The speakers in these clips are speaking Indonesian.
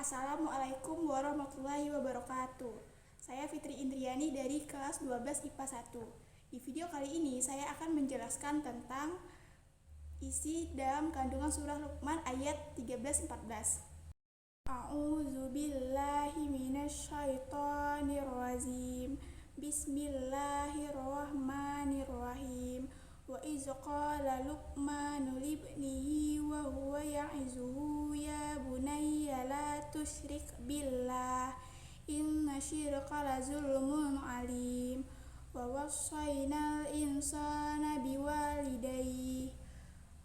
Assalamualaikum warahmatullahi wabarakatuh. Saya Fitri Indriani dari kelas 12 IPA 1. Di video kali ini saya akan menjelaskan tentang isi dalam kandungan surah Luqman ayat 13-14. A'udzu billahi minasyaitonir rajim. Bismillahirrahmanirrahim. Wa iz qala Luqmanu libnihi wa huwa ya'izuhu ya bunayya la tusyrik billah inna syirka la zulmun alim. Wa wassaynal insana biwalidayhi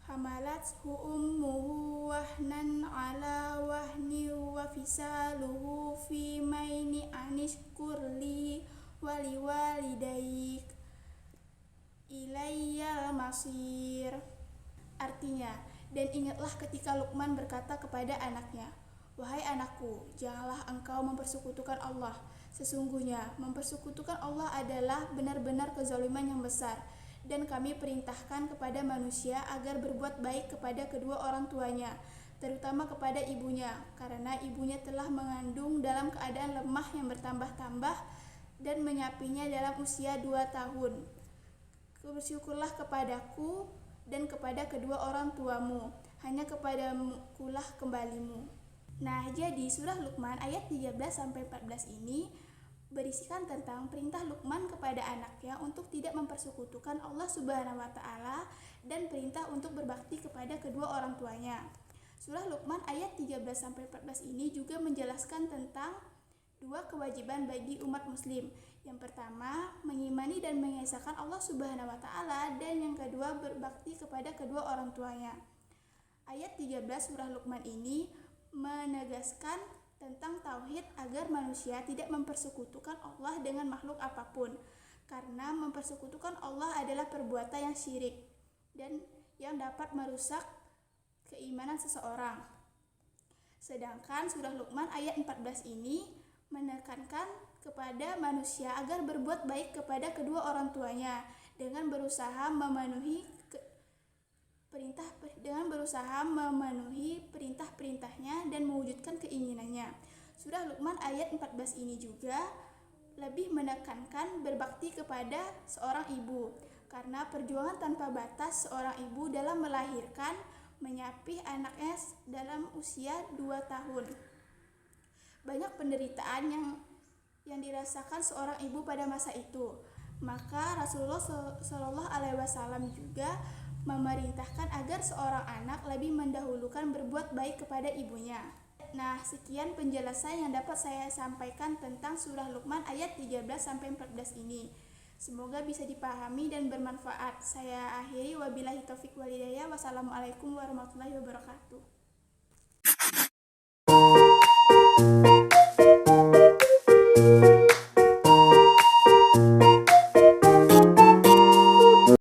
hamalathu ummuhu wahnan ala wahni wa fisaluhu fi maini anishkurli waliwalidayk ilayyal masir. Artinya, dan ingatlah ketika Luqman berkata kepada anaknya, "Wahai anakku, janganlah engkau mempersekutukan Allah. Sesungguhnya mempersekutukan Allah adalah benar-benar kezaliman yang besar, dan kami perintahkan kepada manusia agar berbuat baik kepada kedua orang tuanya, terutama kepada ibunya, karena ibunya telah mengandung dalam keadaan lemah yang bertambah-tambah dan menyapinya dalam usia 2 tahun. Bersyukurlah kepadaku dan kepada kedua orang tuamu, hanya kepadakulah kembalimu." Nah, jadi surah Luqman ayat 13-14 ini berisikan tentang perintah Luqman kepada anaknya untuk tidak mempersekutukan Allah Subhanahu wa taala dan perintah untuk berbakti kepada kedua orang tuanya. Surah Luqman ayat 13-14 ini juga menjelaskan tentang dua kewajiban bagi umat muslim. Yang pertama, mengimani dan mengesahkan Allah Subhanahu wa taala, dan yang kedua, berbakti kepada kedua orang tuanya. Ayat 13 surah Luqman ini menegaskan tentang tauhid agar manusia tidak mempersekutukan Allah dengan makhluk apapun, karena mempersekutukan Allah adalah perbuatan yang syirik dan yang dapat merusak keimanan seseorang. Sedangkan surah Luqman ayat 14 ini menekankan kepada manusia agar berbuat baik kepada kedua orang tuanya dengan berusaha memenuhi perintah-perintahnya dan mewujudkan keinginannya. Surah Luqman ayat 14 ini juga lebih menekankan berbakti kepada seorang ibu, karena perjuangan tanpa batas seorang ibu dalam melahirkan, menyapih anaknya dalam usia 2 tahun. Banyak penderitaan yang dirasakan seorang ibu pada masa itu. Maka Rasulullah SAW juga memerintahkan agar seorang anak lebih mendahulukan berbuat baik kepada ibunya. Nah, sekian penjelasan yang dapat saya sampaikan tentang surah Luqman ayat 13-14 ini. Semoga bisa dipahami dan bermanfaat. Saya akhiri, wabillahi taufik walhidayah. Wassalamualaikum warahmatullahi wabarakatuh.